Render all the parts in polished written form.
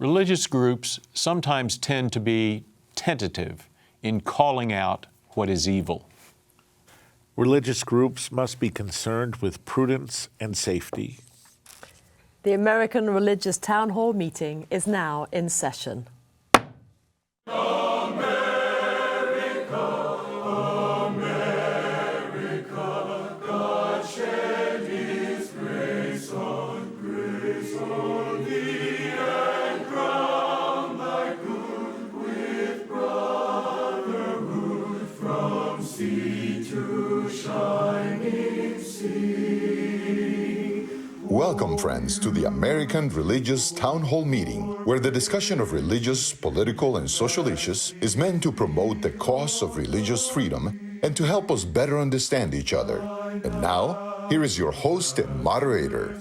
Religious groups sometimes tend to be tentative in calling out what is evil. Religious groups must be concerned with prudence and safety. The American Religious Town Hall meeting is now in session. Welcome, friends, to the American Religious Town Hall meeting, where the discussion of religious, political, and social issues is meant to promote the cause of religious freedom and to help us better understand each other. And now, here is your host and moderator.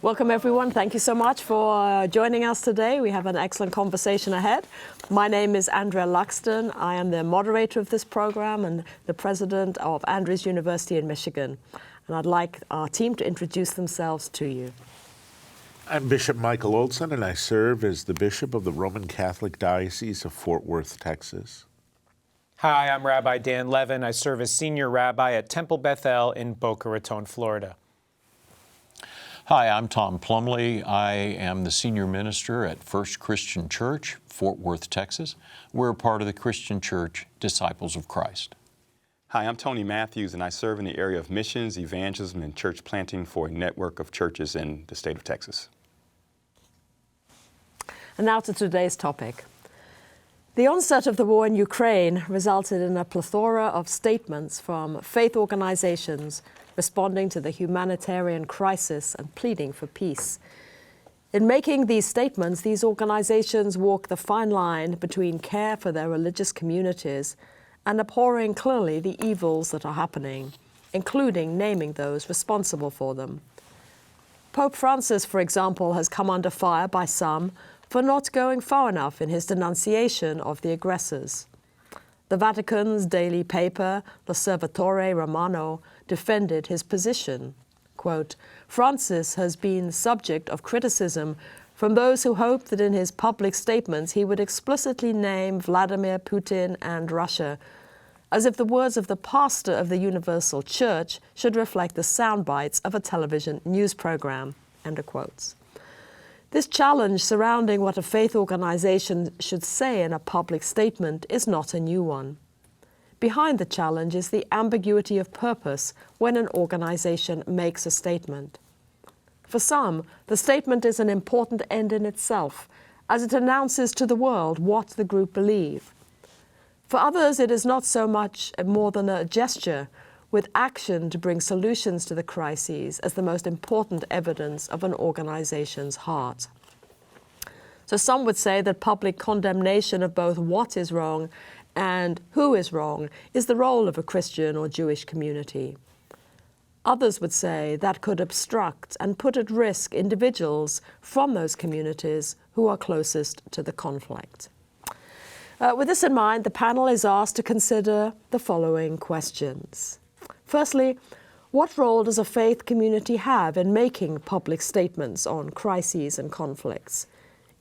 Welcome, everyone. Thank you so much for joining us today. We have an excellent conversation ahead. My name is Andrea Luxton. I am the moderator of this program and the president of Andrews University in Michigan. And I'd like our team to introduce themselves to you. I'm Bishop Michael Olson, and I serve as the Bishop of the Roman Catholic Diocese of Fort Worth, Texas. Hi, I'm Rabbi Dan Levin. I serve as Senior Rabbi at Temple Bethel in Boca Raton, Florida. Hi, I'm Tom Plumbley. I am the Senior Minister at First Christian Church, Fort Worth, Texas. We're a part of the Christian Church Disciples of Christ. Hi, I'm Tony Matthews, and I serve in the area of missions, evangelism, and church planting for a network of churches in the state of Texas. And now to today's topic. The onset of the war in Ukraine resulted in a plethora of statements from faith organizations responding to the humanitarian crisis and pleading for peace. In making these statements, these organizations walk the fine line between care for their religious communities and abhorring clearly the evils that are happening, including naming those responsible for them. Pope Francis, for example, has come under fire by some for not going far enough in his denunciation of the aggressors. The Vatican's daily paper, L'Osservatore Romano, defended his position. Quote, Francis has been subject of criticism from those who hoped that in his public statements he would explicitly name Vladimir Putin and Russia, as if the words of the pastor of the Universal Church should reflect the sound bites of a television news program. End of quotes. This challenge surrounding what a faith organization should say in a public statement is not a new one. Behind the challenge is the ambiguity of purpose when an organization makes a statement. For some, the statement is an important end in itself, as it announces to the world what the group believe. For others, it is not so much more than a gesture with action to bring solutions to the crises as the most important evidence of an organization's heart. So some would say that public condemnation of both what is wrong and who is wrong is the role of a Christian or Jewish community. Others would say that could obstruct and put at risk individuals from those communities who are closest to the conflict. With this in mind, the panel is asked to consider the following questions. Firstly, what role does a faith community have in making public statements on crises and conflicts?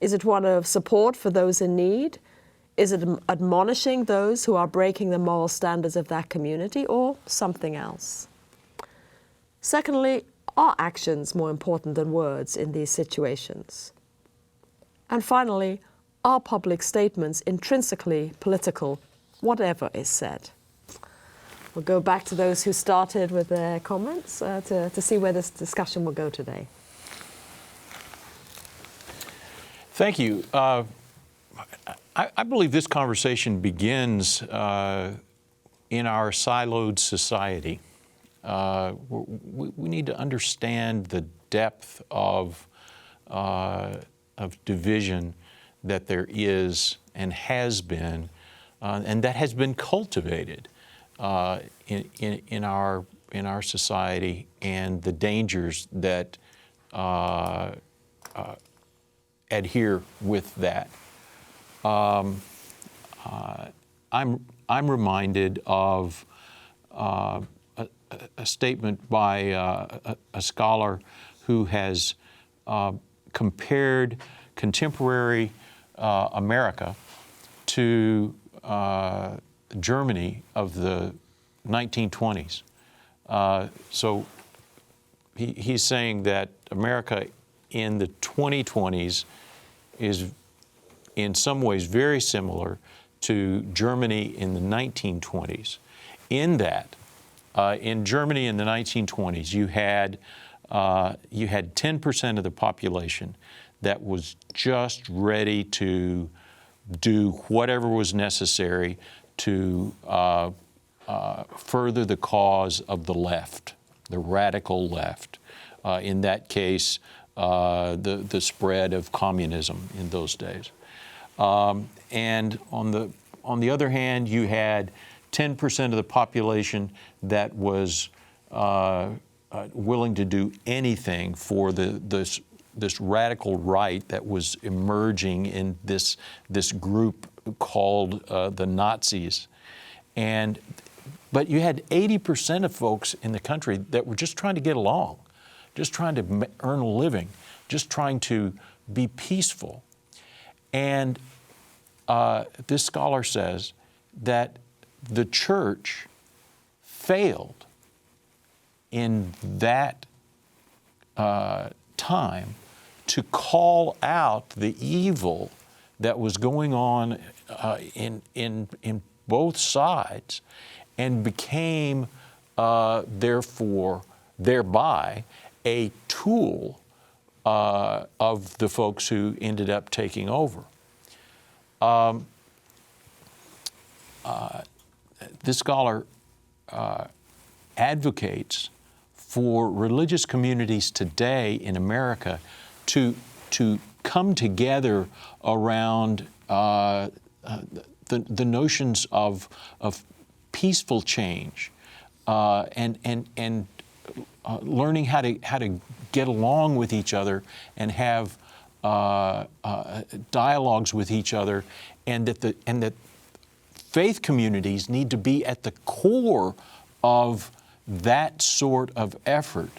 Is it one of support for those in need? Is it admonishing those who are breaking the moral standards of that community, or something else? Secondly, are actions more important than words in these situations? And finally, are public statements intrinsically political, whatever is said? We'll go back to those who started with their comments to see where this discussion will go today. Thank you. I believe this conversation begins in our siloed society. We need to understand the depth of division that there is and has been, and that has been cultivated in our society, and the dangers that adhere with that. I'm reminded of a statement by a scholar who has compared contemporary America to Germany of the 1920s. So he's saying that America in the 2020s is in some ways very similar to Germany in the 1920s. In that, in Germany in the 1920s, you had 10% of the population that was just ready to do whatever was necessary to further the cause of the left, the radical left. In that case, the spread of communism in those days. And on the other hand, you had 10% of the population that was willing to do anything for this radical right that was emerging in this group called the Nazis. But you had 80% of folks in the country that were just trying to get along, just trying to earn a living, just trying to be peaceful. And this scholar says that the church failed in that time to call out the evil that was going on in both sides, and became thereby a tool of the folks who ended up taking over. This scholar advocates for religious communities today in America to come together around the notions of peaceful change and learning how to get along with each other and have dialogues with each other, and that faith communities need to be at the core of that sort of effort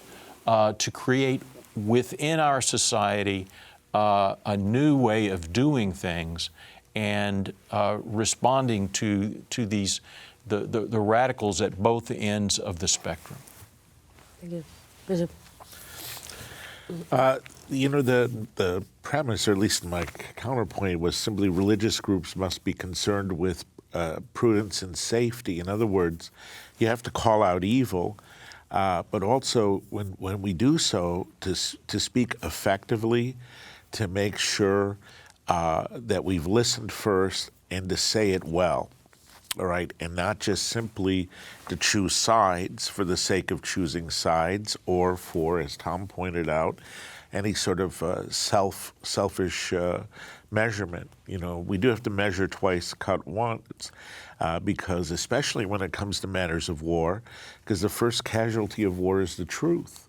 to create within our society a new way of doing things and responding to the radicals at both ends of the spectrum. Thank you. Bishop. The premise, or at least my counterpoint, was simply religious groups must be concerned with prudence and safety. In other words, you have to call out evil, but also when we do so, to speak effectively, to make sure that we've listened first and to say it well, all right, and not just simply to choose sides for the sake of choosing sides, or for, as Tom pointed out, any sort of selfish measurement. We do have to measure twice, cut once, because especially when it comes to matters of war, because the first casualty of war is the truth.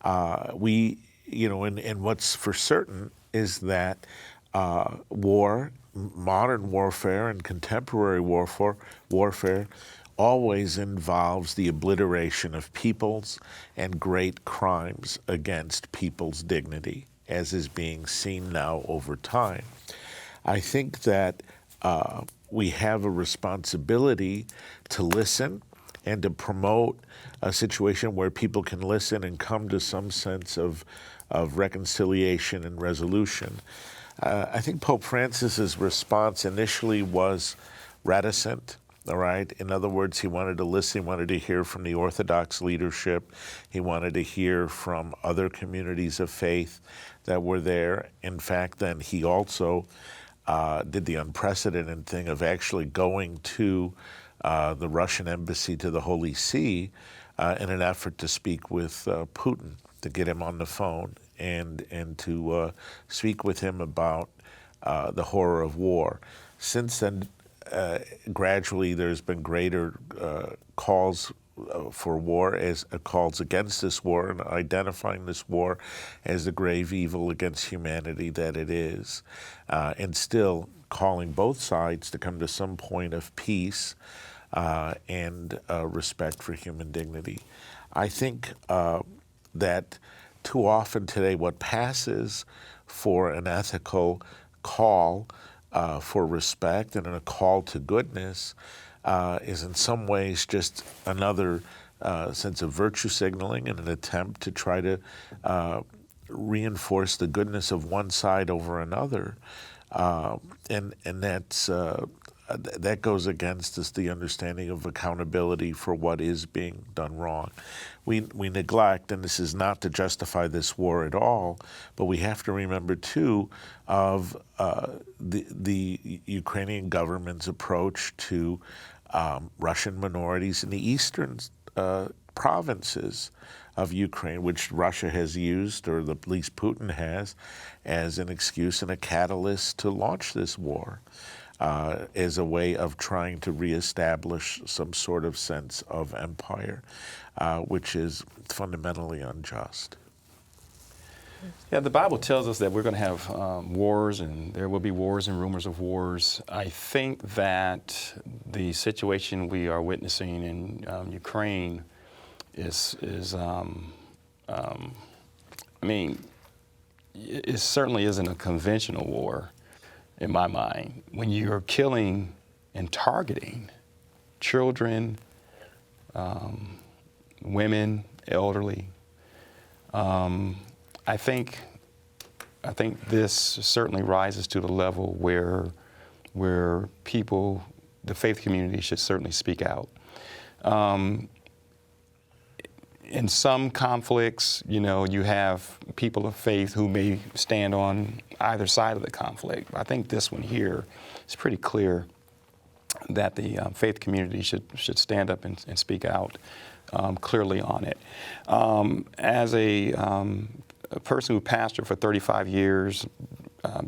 And what's for certain is that war, modern warfare and contemporary warfare always involves the obliteration of peoples and great crimes against people's dignity, as is being seen now over time. I think that we have a responsibility to listen and to promote a situation where people can listen and come to some sense of reconciliation and resolution. I think Pope Francis's response initially was reticent, all right? In other words, he wanted to listen, he wanted to hear from the Orthodox leadership, he wanted to hear from other communities of faith that were there. In fact, then he also did the unprecedented thing of actually going to the Russian embassy to the Holy See in an effort to speak with Putin, to get him on the phone and to speak with him about the horror of war. Since then, gradually there's been greater calls for war, as calls against this war, and identifying this war as the grave evil against humanity that it is, and still calling both sides to come to some point of peace and respect for human dignity. I think that too often today what passes for an ethical call for respect and a call to goodness is in some ways just another sense of virtue signaling and an attempt to try to reinforce the goodness of one side over another. And that's that goes against the understanding of accountability for what is being done wrong. We neglect, and this is not to justify this war at all, but we have to remember too of the Ukrainian government's approach to Russian minorities in the eastern provinces of Ukraine, which Russia has used, or at least Putin has, as an excuse and a catalyst to launch this war, as a way of trying to reestablish some sort of sense of empire, which is fundamentally unjust. Yeah, the Bible tells us that we're going to have wars, and there will be wars and rumors of wars. I think that the situation we are witnessing in Ukraine it certainly isn't a conventional war, in my mind. When you're killing and targeting children, women, elderly, I think this certainly rises to the level where people, the faith community, should certainly speak out. In some conflicts, you have people of faith who may stand on either side of the conflict. I think this one here is pretty clear that the faith community should stand up and speak out clearly on it. As a person who pastored for 35 years,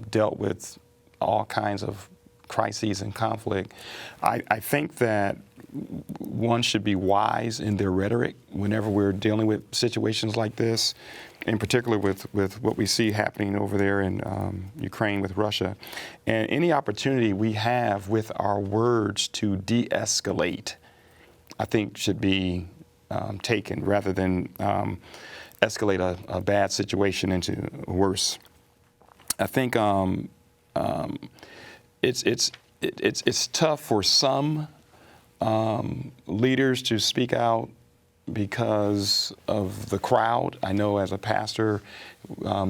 dealt with all kinds of crises and conflict, I think that one should be wise in their rhetoric whenever we're dealing with situations like this, in particular with what we see happening over there in Ukraine with Russia. And any opportunity we have with our words to de-escalate, I think should be taken rather than escalate a bad situation into worse. I think it's tough for some leaders to speak out because of the crowd. I know as a pastor,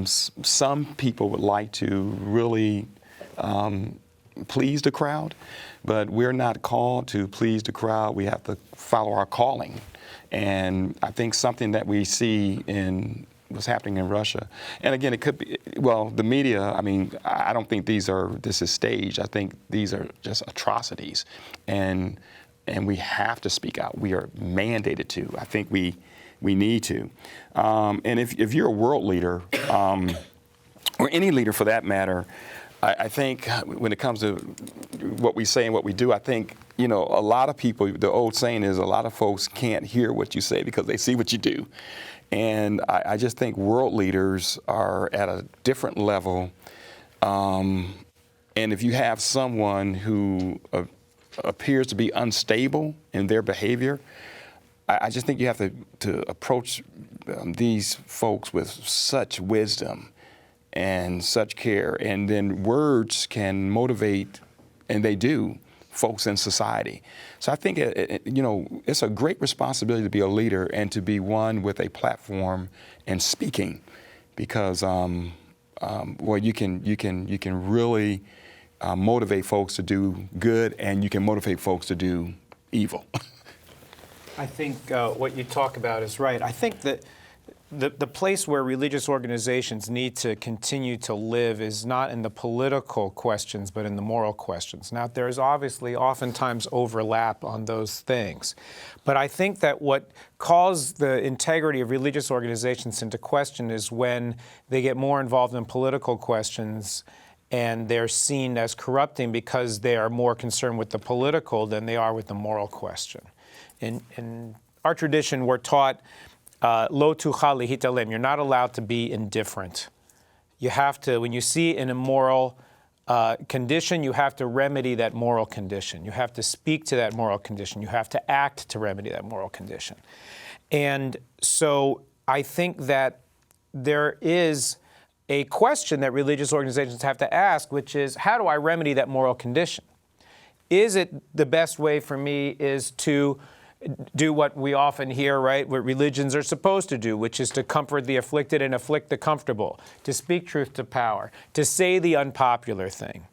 some people would like to really please the crowd, but we're not called to please the crowd. We have to follow our calling. And I think something that we see in what's happening in Russia, and again, it could be, well, the media, I don't think this is staged. I think these are just atrocities. And we have to speak out. We are mandated to. I think we need to. And if you're a world leader, or any leader for that matter, I think when it comes to what we say and what we do, I think, a lot of people, the old saying is a lot of folks can't hear what you say because they see what you do. And I just think world leaders are at a different level. And if you have someone who appears to be unstable in their behavior, I just think you have to approach these folks with such wisdom and such care. And then words can motivate, and they do, folks in society. So I think, it's a great responsibility to be a leader and to be one with a platform and speaking, because, you can really motivate folks to do good, and you can motivate folks to do evil. I think what you talk about is right. I think that the place where religious organizations need to continue to live is not in the political questions, but in the moral questions. Now, there is obviously oftentimes overlap on those things. But I think that what calls the integrity of religious organizations into question is when they get more involved in political questions and they're seen as corrupting because they are more concerned with the political than they are with the moral question. In our tradition, we're taught lo tuchal lihitalem. You're not allowed to be indifferent. You have to, when you see an immoral condition, you have to remedy that moral condition. You have to speak to that moral condition. You have to act to remedy that moral condition. And so I think that there is a question that religious organizations have to ask, which is, how do I remedy that moral condition? Is it the best way for me is to do what we often hear, right, what religions are supposed to do, which is to comfort the afflicted and afflict the comfortable, to speak truth to power, to say the unpopular thing,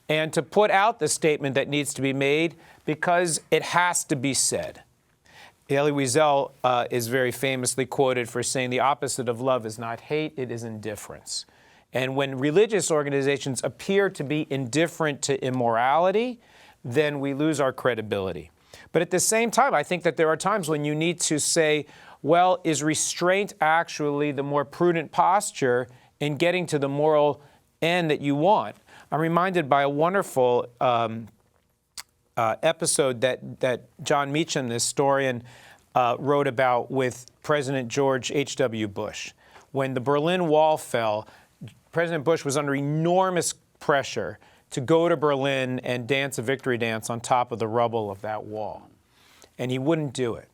and to put out the statement that needs to be made because it has to be said. Elie Wiesel is very famously quoted for saying the opposite of love is not hate, it is indifference. And when religious organizations appear to be indifferent to immorality, then we lose our credibility. But at the same time, I think that there are times when you need to say, well, is restraint actually the more prudent posture in getting to the moral end that you want? I'm reminded by a wonderful episode that John Meacham, the historian, wrote about with President George H.W. Bush. When the Berlin Wall fell, President Bush was under enormous pressure to go to Berlin and dance a victory dance on top of the rubble of that wall. And he wouldn't do it.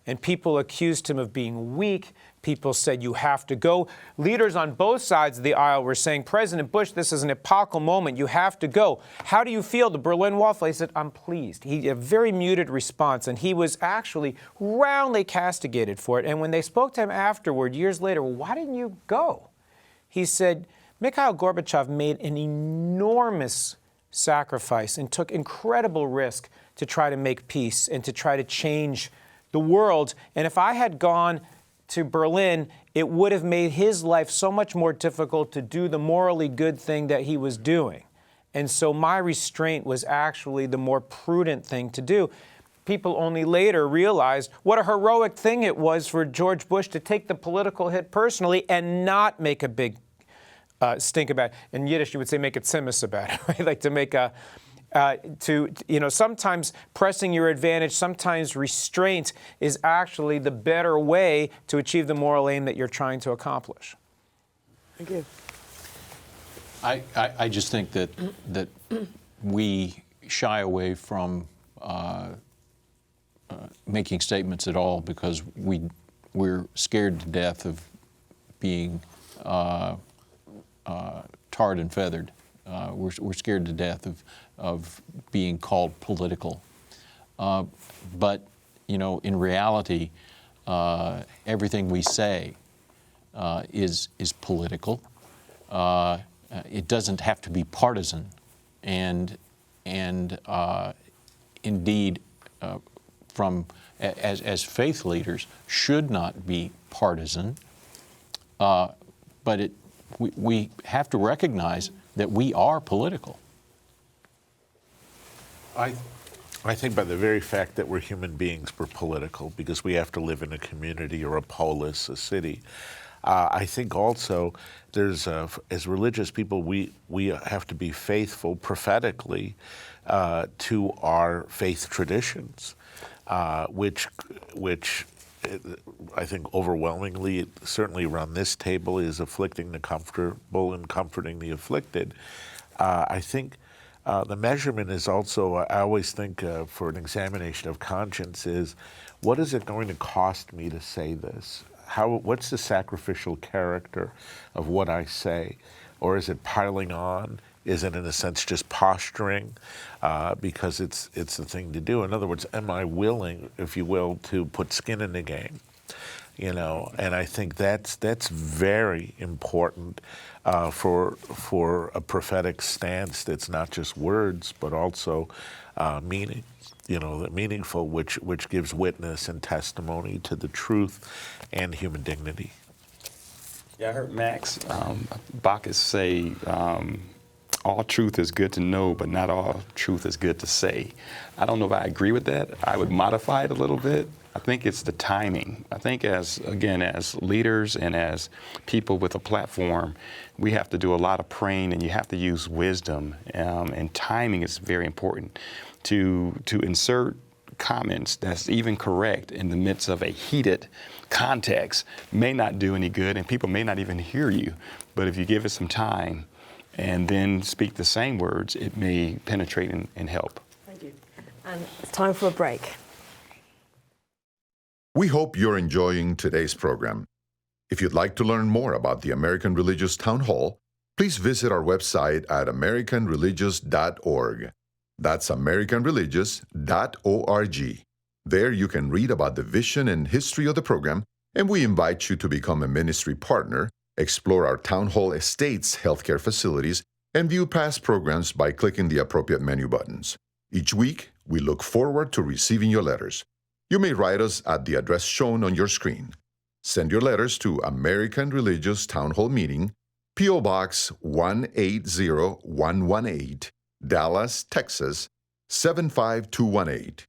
And people accused him of being weak. People said, you have to go. Leaders on both sides of the aisle were saying, President Bush, this is an epochal moment. You have to go. How do you feel? The Berlin Wall fell. He said, I'm pleased. He had a very muted response, and he was actually roundly castigated for it. And when they spoke to him afterward, years later, well, why didn't you go? He said, Mikhail Gorbachev made an enormous sacrifice and took incredible risk to try to make peace and to try to change the world. And if I had gone to Berlin, it would have made his life so much more difficult to do the morally good thing that he was doing. And so my restraint was actually the more prudent thing to do. People only later realized what a heroic thing it was for George Bush to take the political hit personally and not make a big stink about it. In Yiddish, you would say make a tzimis about it, right? Like to make a, sometimes pressing your advantage, sometimes restraint is actually the better way to achieve the moral aim that you're trying to accomplish. Thank you. I just think that we shy away from making statements at all because we're scared to death of being tarred and feathered. We're scared to death of being called political. But, in reality, everything we say is political. It doesn't have to be partisan. And indeed, as faith leaders, should not be partisan. But we have to recognize that we are political. I think by the very fact that we're human beings, we're political because we have to live in a community or a polis, a city. I think also there's, as religious people, we have to be faithful prophetically to our faith traditions, which I think overwhelmingly, certainly around this table, is afflicting the comfortable and comforting the afflicted. I think the measurement is also, I always think for an examination of conscience is, what is it going to cost me to say this? What's the sacrificial character of what I say? Or is it piling on? Is it, in a sense, just posturing because it's the thing to do? In other words, am I willing, if you will, to put skin in the game? And I think that's very important for a prophetic stance that's not just words, but also meaning. Meaningful, which gives witness and testimony to the truth and human dignity. Yeah, I heard Max Bacchus say, all truth is good to know, but not all truth is good to say. I don't know if I agree with that. I would modify it a little bit. I think it's the timing. I think as leaders and as people with a platform, we have to do a lot of praying, and you have to use wisdom, and timing is very important to insert comments that's even correct in the midst of a heated context may not do any good, and people may not even hear you. But if you give it some time and then speak the same words, it may penetrate and help. Thank you. And it's time for a break. We hope you're enjoying today's program. If you'd like to learn more about the American Religious Town Hall, please visit our website at americanreligious.org. That's americanreligious.org. There you can read about the vision and history of the program, and we invite you to become a ministry partner, explore our Town Hall Estates healthcare facilities, and view past programs by clicking the appropriate menu buttons. Each week, we look forward to receiving your letters. You may write us at the address shown on your screen. Send your letters to American Religious Town Hall Meeting, P.O. Box 180118, Dallas, Texas 75218.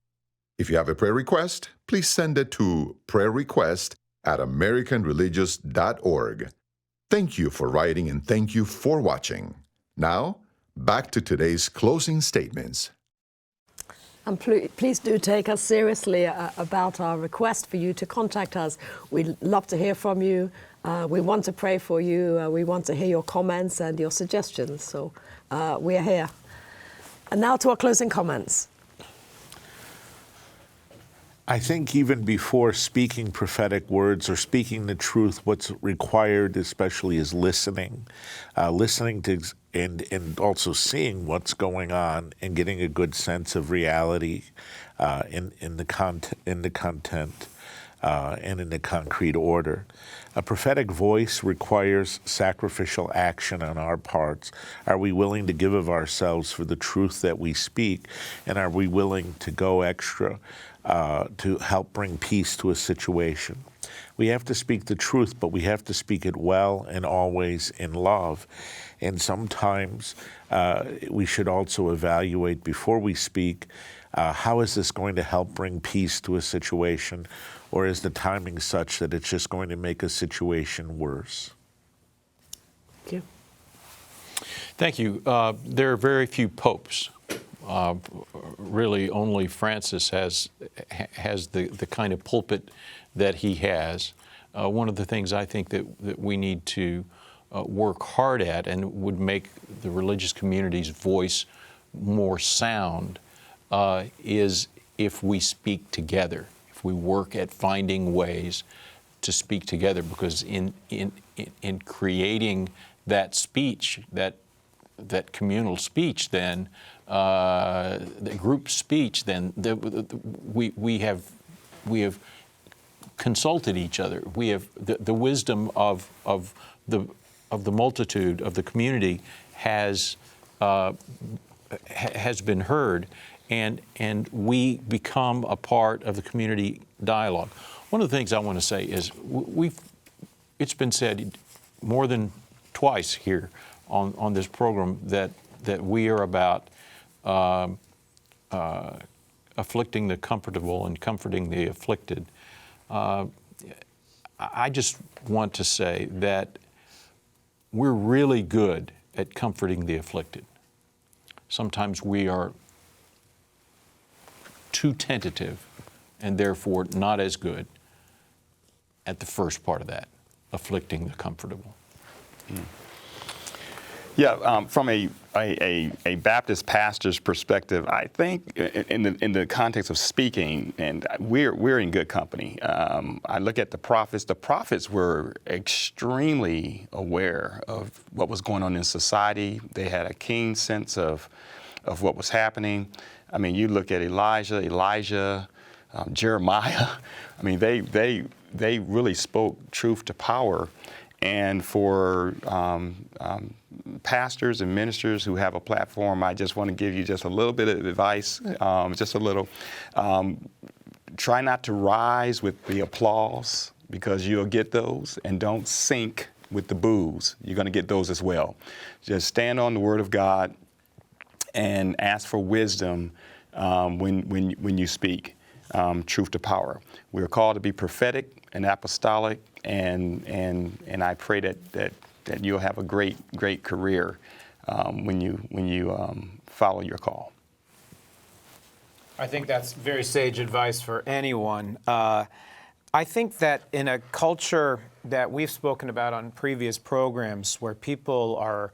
If you have a prayer request, please send it to prayerrequest@americanreligious.org. Thank you for writing and thank you for watching. Now, back to today's closing statements. And please do take us seriously about our request for you to contact us. We'd love to hear from you. We want to pray for you. We want to hear your comments and your suggestions. So we are here. And now to our closing comments. I think even before speaking prophetic words or speaking the truth, what's required especially is listening. Listening to and also seeing what's going on and getting a good sense of reality in the content and in the concrete order. A prophetic voice requires sacrificial action on our parts. Are we willing to give of ourselves for the truth that we speak? And are we willing to go extra to help bring peace to a situation? We have to speak the truth, but we have to speak it well and always in love. And sometimes we should also evaluate before we speak, how is this going to help bring peace to a situation? Or is the timing such that it's just going to make a situation worse? Thank you. Thank you. There are very few popes. Really, only Francis has the kind of pulpit that he has. One of the things I think that we need to work hard at and would make the religious community's voice more sound is if we speak together, if we work at finding ways to speak together, because in creating that speech, that communal speech, then the group speech, then we have consulted each other. We have the wisdom of the multitude of the community has been heard, and we become a part of the community dialogue. One of the things I want to say is it's been said more than twice here on this program that we are about afflicting the comfortable and comforting the afflicted. I just want to say that we're really good at comforting the afflicted. Sometimes we are too tentative and therefore not as good at the first part of that, afflicting the comfortable. Yeah, from a Baptist pastor's perspective, I think in the context of speaking, and we're in good company. I look at the prophets. The prophets were extremely aware of what was going on in society. They had a keen sense of what was happening. I mean, you look at Elijah, Jeremiah. I mean, they really spoke truth to power. And for pastors and ministers who have a platform, I just want to give you just a little bit of advice, just a little. Try not to rise with the applause, because you'll get those, and don't sink with the boos. You're going to get those as well. Just stand on the Word of God and ask for wisdom when you speak truth to power. We're called to be prophetic and apostolic, and I pray that you'll have a great career when you follow your call. I think that's very sage advice for anyone. I think that in a culture that we've spoken about on previous programs, where people are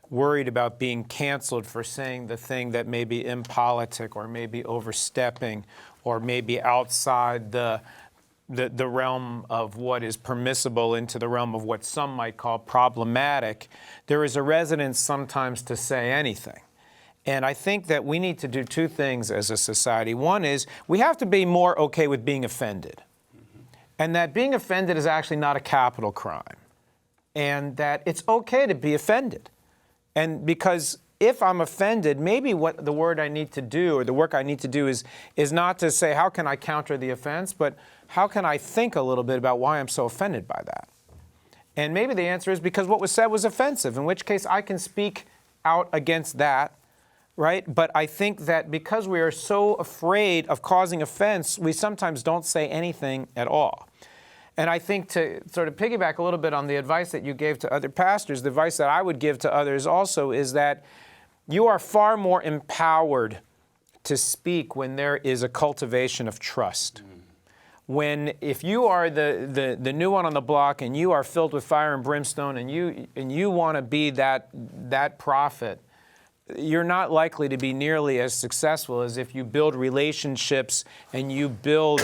worried about being canceled for saying the thing that may be impolitic or maybe overstepping or maybe outside the the realm of what is permissible into the realm of what some might call problematic, there is a resonance sometimes to say anything. And I think that we need to do two things as a society. One is we have to be more okay with being offended. And that being offended is actually not a capital crime. And that it's okay to be offended. And because if I'm offended, maybe what the word I need to do or the work I need to do is not to say, how can I counter the offense, but how can I think a little bit about why I'm so offended by that? And maybe the answer is because what was said was offensive, in which case I can speak out against that, right? But I think that because we are so afraid of causing offense, we sometimes don't say anything at all. And I think to sort of piggyback a little bit on the advice that you gave to other pastors, the advice that I would give to others also is that you are far more empowered to speak when there is a cultivation of trust. When, if you are the new one on the block and you are filled with fire and brimstone and you want to be that prophet, you're not likely to be nearly as successful as if you build relationships and you build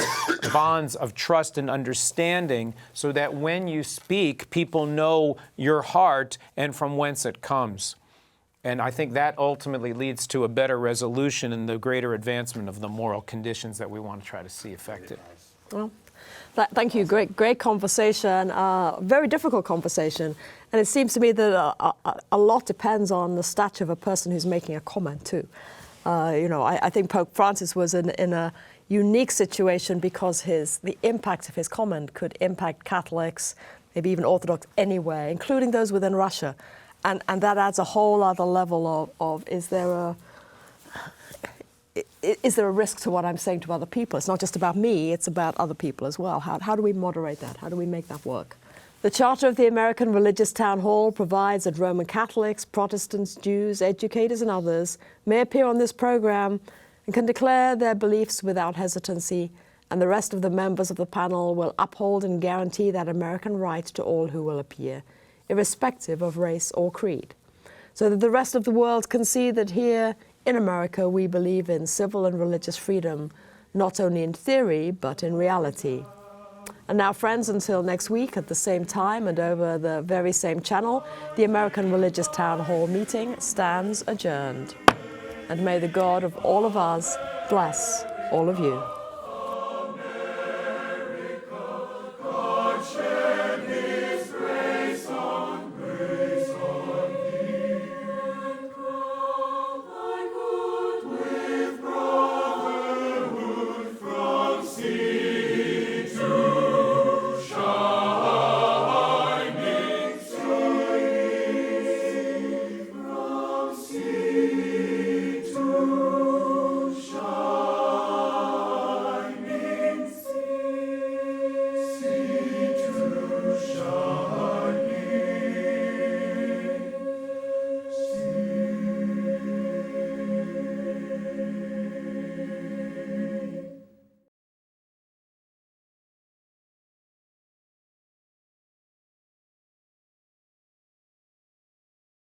bonds of trust and understanding so that when you speak, people know your heart and from whence it comes. And I think that ultimately leads to a better resolution and the greater advancement of the moral conditions that we want to try to see affected. Well, thank you. Great conversation. Very difficult conversation. And it seems to me that a lot depends on the stature of a person who's making a comment too. I think Pope Francis was in a unique situation because the impact of his comment could impact Catholics, maybe even Orthodox anywhere, including those within Russia. And that adds a whole other level of is there a risk to what I'm saying to other people? It's not just about me, it's about other people as well. How do we moderate that? How do we make that work? The Charter of the American Religious Town Hall provides that Roman Catholics, Protestants, Jews, educators, and others may appear on this program and can declare their beliefs without hesitancy, and the rest of the members of the panel will uphold and guarantee that American right to all who will appear, irrespective of race or creed, so that the rest of the world can see that here in America we believe in civil and religious freedom, not only in theory, but in reality. And now, friends, until next week at the same time and over the very same channel, the American Religious Town Hall meeting stands adjourned. And may the God of all of us bless all of you.